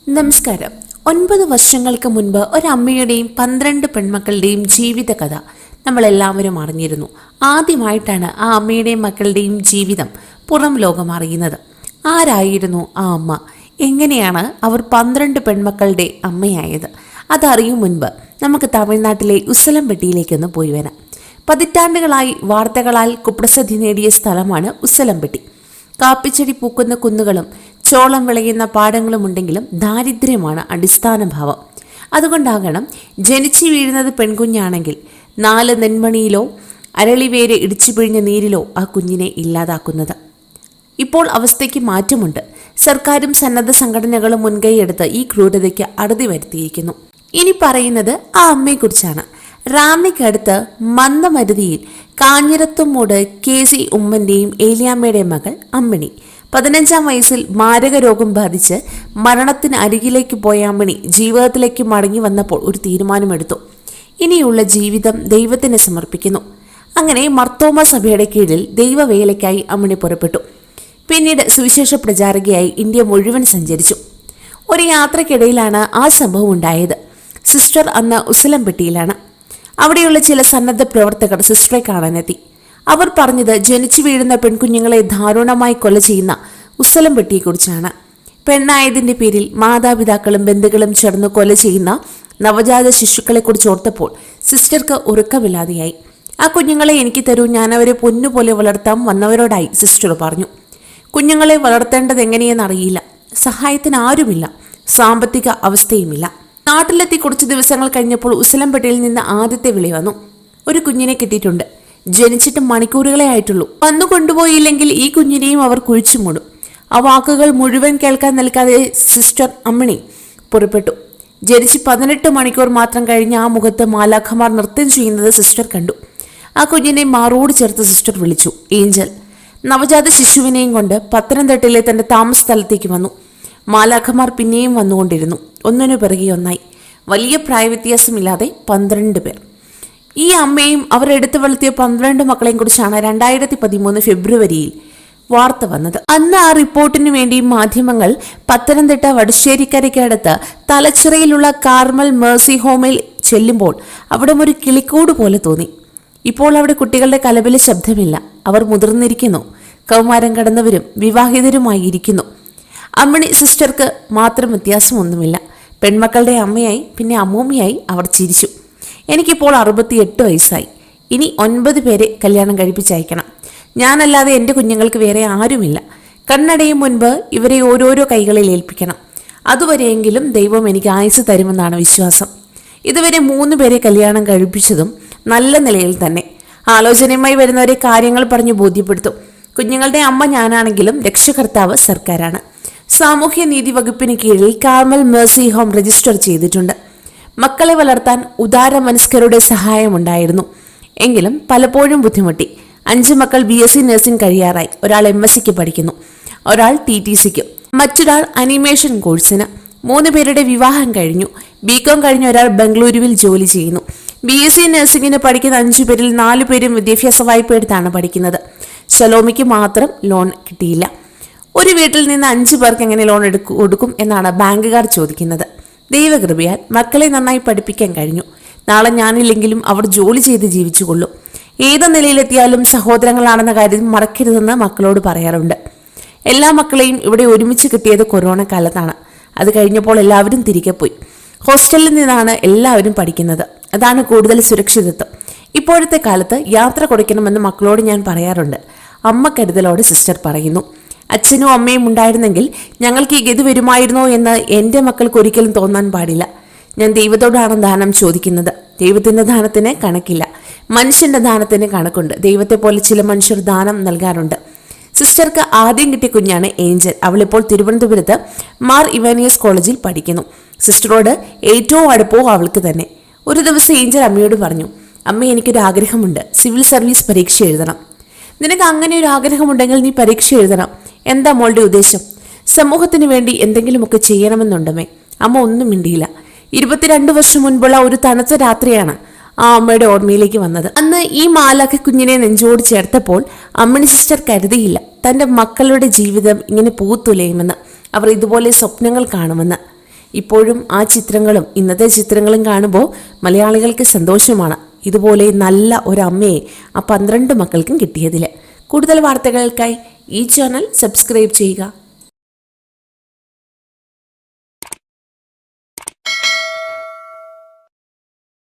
നമസ്കാരം. 9 വർഷങ്ങൾക്ക് മുൻപ് ഒരമ്മയുടെയും 12 പെൺമക്കളുടെയും ജീവിതകഥ നമ്മളെല്ലാവരും അറിഞ്ഞിരുന്നു. ആദ്യമായിട്ടാണ് ആ അമ്മയുടെയും മക്കളുടെയും ജീവിതം പുറം ലോകം അറിയുന്നത്. ആരായിരുന്നു ആ അമ്മ? എങ്ങനെയാണ് അവർ 12 പെൺമക്കളുടെ അമ്മയായത്? അതറിയും മുൻപ് നമുക്ക് തമിഴ്നാട്ടിലെ ഉസലംപെട്ടിയിലേക്കൊന്ന് പോയി വരാം. പതിറ്റാണ്ടുകളായി വാർത്തകളാൽ കുപ്രസിദ്ധി നേടിയ സ്ഥലമാണ് ഉസലംപെട്ടി. കാപ്പിച്ചെടി പൂക്കുന്ന കുന്നുകളും ചോളം വിളയുന്ന പാടങ്ങളുമുണ്ടെങ്കിലും ദാരിദ്ര്യമാണ് അടിസ്ഥാന ഭാവം. അതുകൊണ്ടാകണം ജനിച്ചു വീഴുന്നത് പെൺകുഞ്ഞാണെങ്കിൽ 4 നെന്മണിയിലോ അരളിവേര് ഇടിച്ചു പിഴിഞ്ഞ നീരിലോ ആ കുഞ്ഞിനെ ഇല്ലാതാക്കുന്നത്. ഇപ്പോൾ അവസ്ഥയ്ക്ക് മാറ്റമുണ്ട്. സർക്കാരും സന്നദ്ധ സംഘടനകളും മുൻകൈയെടുത്ത് ഈ ക്രൂരതയ്ക്ക് അറുതി വരുത്തിയിരിക്കുന്നു. ഇനി പറയുന്നത് ആ അമ്മയെക്കുറിച്ചാണ്. റാന്നിക്കടുത്ത് മന്ദമരുതിയിൽ കാഞ്ഞിരത്തുമൂട് KC ഉമ്മന്റെയും ഏലിയാമ്മയുടെയും മകൾ അമ്മിണി. 15-ാം വയസ്സിൽ മാരക രോഗം ബാധിച്ച് മരണത്തിന് അരികിലേക്ക് പോയ അമ്മിണി ജീവിതത്തിലേക്ക് മടങ്ങി വന്നപ്പോൾ ഒരു തീരുമാനമെടുത്തു. ഇനിയുള്ള ജീവിതം ദൈവത്തിന് സമർപ്പിക്കുന്നു. അങ്ങനെ മർത്തോമ സഭയുടെ കീഴിൽ ദൈവവേലയ്ക്കായി അമ്മിണി പുറപ്പെട്ടു. പിന്നീട് സുവിശേഷ പ്രചാരകയായി ഇന്ത്യ മുഴുവൻ സഞ്ചരിച്ചു. ഒരു യാത്രക്കിടയിലാണ് ആ സംഭവം ഉണ്ടായത്. സിസ്റ്റർ അന്ന് ഉസലംപെട്ടിയിലാണ്. അവിടെയുള്ള ചില സന്നദ്ധ പ്രവർത്തകർ സിസ്റ്ററെ കാണാനെത്തി. അവർ പറഞ്ഞത് ജനിച്ചു വീഴുന്ന പെൺകുഞ്ഞുങ്ങളെ ദാരുണമായി കൊല ചെയ്യുന്ന ഉസലംപെട്ടിയെക്കുറിച്ചാണ്. പെണ്ണായതിന്റെ പേരിൽ മാതാപിതാക്കളും ബന്ധുക്കളും ചേർന്ന് കൊല ചെയ്യുന്ന നവജാത ശിശുക്കളെക്കുറിച്ച് ഓർത്തപ്പോൾ സിസ്റ്റർക്ക് ഉറക്കമില്ലാതെയായി. ആ കുഞ്ഞുങ്ങളെ എനിക്ക് തരൂ, ഞാൻ അവരെ പൊന്നുപോലെ വളർത്താം വന്നവരോടായി സിസ്റ്റർ പറഞ്ഞു. കുഞ്ഞുങ്ങളെ വളർത്തേണ്ടത് എങ്ങനെയെന്നറിയില്ല. സഹായത്തിന് ആരുമില്ല. സാമ്പത്തിക അവസ്ഥയുമില്ല. നാട്ടിലെത്തി കുറച്ച് ദിവസങ്ങൾ കഴിഞ്ഞപ്പോൾ ഉസലംപെട്ടിയിൽ നിന്ന് ആദ്യത്തെ വിളി വന്നു. ഒരു കുഞ്ഞിനെ കിട്ടിയിട്ടുണ്ട്. ജനിച്ചിട്ട് മണിക്കൂറുകളെ ആയിട്ടുള്ളൂ. വന്നു കൊണ്ടുപോയില്ലെങ്കിൽ ഈ കുഞ്ഞിനെയും അവർ കുഴിച്ചു മൂടും. ആ വാക്കുകൾ മുഴുവൻ കേൾക്കാൻ നിൽക്കാതെ സിസ്റ്റർ അമ്മിണി പുറപ്പെട്ടു. ജനിച്ച് 18 മണിക്കൂർ മാത്രം കഴിഞ്ഞ് ആ മുഖത്ത് മാലാഖമാർ നൃത്തം ചെയ്യുന്നത് സിസ്റ്റർ കണ്ടു. ആ കുഞ്ഞിനെ മാറോട് ചേർത്ത് സിസ്റ്റർ വിളിച്ചു ഏഞ്ചൽ. നവജാത ശിശുവിനെയും കൊണ്ട് പത്തനംതിട്ടയിലെ തന്റെ താമസ സ്ഥലത്തേക്ക് വന്നു. മാലാഖമാർ പിന്നെയും വന്നുകൊണ്ടിരുന്നു. ഒന്നിനു പിറകെ ഒന്നായി. വലിയ പ്രായവ്യത്യാസമില്ലാതെ 12 പേർ. ഈ അമ്മയും അവർ എടുത്തു വളർത്തിയ 12 മക്കളെയും കുറിച്ചാണ് 2013 ഫെബ്രുവരിയിൽ വാർത്ത വന്നത്. അന്ന് ആ റിപ്പോർട്ടിനു വേണ്ടി മാധ്യമങ്ങൾ പത്തനംതിട്ട വടശ്ശേരിക്കരയ്ക്കടുത്ത് തലച്ചിറയിലുള്ള കാർമൽ മേഴ്സി ഹോമിൽ ചെല്ലുമ്പോൾ അവിടെ ഒരു കിളിക്കൂട് പോലെ തോന്നി. ഇപ്പോൾ അവിടെ കുട്ടികളുടെ കലപില ശബ്ദമില്ല. അവർ മുതിർന്നിരിക്കുന്നു. കൗമാരം കടന്നവരും വിവാഹിതരുമായി ഇരിക്കുന്നു. അമ്മിണി സിസ്റ്റർക്ക് മാത്രം വ്യത്യാസമൊന്നുമില്ല. പെൺമക്കളുടെ അമ്മയായി പിന്നെ അമ്മൂമ്മയായി അവർ ചിരിച്ചു. എനിക്കിപ്പോൾ 68 വയസ്സായി. ഇനി 9 പേരെ കല്യാണം കഴിപ്പിച്ചയക്കണം. ഞാനല്ലാതെ എൻ്റെ കുഞ്ഞുങ്ങൾക്ക് വേറെ ആരുമില്ല. കണ്ണടയും മുൻപ് ഇവരെ ഓരോരോ കൈകളിൽ ഏൽപ്പിക്കണം. അതുവരെയെങ്കിലും ദൈവം എനിക്ക് ആയുസ് തരുമെന്നാണ് വിശ്വാസം. ഇതുവരെ 3 പേരെ കല്യാണം കഴിപ്പിച്ചതും നല്ല നിലയിൽ തന്നെ. ആലോചനയുമായി വരുന്നവരെ കാര്യങ്ങൾ പറഞ്ഞു ബോധ്യപ്പെടുത്തും. കുഞ്ഞുങ്ങളുടെ അമ്മ ഞാനാണെങ്കിലും രക്ഷകർത്താവ് സർക്കാരാണ്. സാമൂഹ്യ നീതി വകുപ്പിന് കീഴിൽ കാർമൽ മേഴ്സി ഹോം രജിസ്റ്റർ ചെയ്തിട്ടുണ്ട്. മക്കളെ വളർത്താൻ ഉദാര മനസ്കരുടെ സഹായമുണ്ടായിരുന്നു. എങ്കിലും പലപ്പോഴും ബുദ്ധിമുട്ടി. 5 മക്കൾ BSc നഴ്സിംഗ് കഴിയാറായി. ഒരാൾ MSc പഠിക്കുന്നു, ഒരാൾ TTCക്ക്, മറ്റൊരാൾ അനിമേഷൻ കോഴ്സിന്. 3 പേരുടെ വിവാഹം കഴിഞ്ഞു. BCom കഴിഞ്ഞ ഒരാൾ ബംഗളൂരുവിൽ ജോലി ചെയ്യുന്നു. BSc നഴ്സിംഗിന് പഠിക്കുന്ന 5 പേരിൽ 4 പേരും വിദ്യാഭ്യാസ വായ്പ എടുത്താണ് പഠിക്കുന്നത്. സലോമിക്ക് മാത്രം ലോൺ കിട്ടിയില്ല. ഒരു വീട്ടിൽ നിന്ന് 5 പേർക്ക് എങ്ങനെ ലോൺ കൊടുക്കും എന്നാണ് ബാങ്കുകാർ ചോദിക്കുന്നത്. ദൈവകൃപയാൽ മക്കളെ നന്നായി പഠിപ്പിക്കാൻ കഴിഞ്ഞു. നാളെ ഞാനില്ലെങ്കിലും അവർ ജോലി ചെയ്ത് ജീവിച്ചുകൊള്ളും. ഏത് നിലയിലെത്തിയാലും സഹോദരങ്ങളാണെന്ന കാര്യം മറക്കരുതെന്ന് മക്കളോട് പറയാറുണ്ട്. എല്ലാ മക്കളെയും ഇവിടെ ഒരുമിച്ച് കിട്ടിയത് കൊറോണ കാലത്താണ്. അത് കഴിഞ്ഞപ്പോൾ എല്ലാവരും തിരികെ പോയി. ഹോസ്റ്റലിൽ നിന്നാണ് എല്ലാവരും പഠിക്കുന്നത്. അതാണ് കൂടുതൽ സുരക്ഷിതത്വം. ഇപ്പോഴത്തെ കാലത്ത് യാത്ര കൊടുക്കണമെന്ന് മക്കളോട് ഞാൻ പറയാറുണ്ട്. അമ്മ കരുതലോട് സിസ്റ്റർ പറയുന്നു. അച്ഛനും അമ്മയും ഉണ്ടായിരുന്നെങ്കിൽ ഞങ്ങൾക്ക് ഈ ഗതി വരുമായിരുന്നോ എന്ന് എൻ്റെ മക്കൾക്ക് ഒരിക്കലും തോന്നാൻ പാടില്ല. ഞാൻ ദൈവത്തോടാണ് ദാനം ചോദിക്കുന്നത്. ദൈവത്തിന്റെ ദാനത്തിന് കണക്കില്ല, മനുഷ്യന്റെ ദാനത്തിന് കണക്കുണ്ട്. ദൈവത്തെ പോലെ ചില മനുഷ്യർ ദാനം നൽകാറുണ്ട്. സിസ്റ്റർക്ക് ആദ്യം കിട്ടിയ കുഞ്ഞാണ് ഏഞ്ചൽ. അവളിപ്പോൾ തിരുവനന്തപുരത്ത് മാർ ഇവാനിയസ് കോളേജിൽ പഠിക്കുന്നു. സിസ്റ്ററോട് ഏറ്റവും അടുപ്പവും അവൾക്ക് തന്നെ. ഒരു ദിവസം ഏഞ്ചൽ അമ്മയോട് പറഞ്ഞു, അമ്മ, എനിക്കൊരു ആഗ്രഹമുണ്ട്. സിവിൽ സർവീസ് പരീക്ഷ എഴുതണം. നിനക്ക് അങ്ങനെ ഒരു ആഗ്രഹമുണ്ടെങ്കിൽ നീ പരീക്ഷ എഴുതണം. എന്താ മോളുടെ ഉദ്ദേശം? സമൂഹത്തിന് വേണ്ടി എന്തെങ്കിലുമൊക്കെ ചെയ്യണമെന്നുണ്ടമേ. അമ്മ ഒന്നും മിണ്ടിയില്ല. 22 വർഷം മുൻപുള്ള ഒരു തണുത്ത രാത്രിയാണ് ആ അമ്മയുടെ ഓർമ്മയിലേക്ക് വന്നത്. അന്ന് ഈ മാലാഖ കുഞ്ഞിനെ നെഞ്ചോട് ചേർത്തപ്പോൾ അമ്മിണി സിസ്റ്റർ കരുതിയില്ല തന്റെ മക്കളുടെ ജീവിതം ഇങ്ങനെ പൂത്തുലയുമെന്ന്. അവർ ഇതുപോലെ സ്വപ്നങ്ങൾ കാണുമെന്ന്. ഇപ്പോഴും ആ ചിത്രങ്ങളും ഇന്നത്തെ ചിത്രങ്ങളും കാണുമ്പോൾ മലയാളികൾക്ക് സന്തോഷമാണ്. ഇതുപോലെ നല്ല ഒരമ്മയെ ആ 12 മക്കൾക്കും കിട്ടിയതിൽ. കൂടുതൽ വാർത്തകൾക്കായി ഈ ചാനൽ സബ്സ്ക്രൈബ് ചെയ്യുക.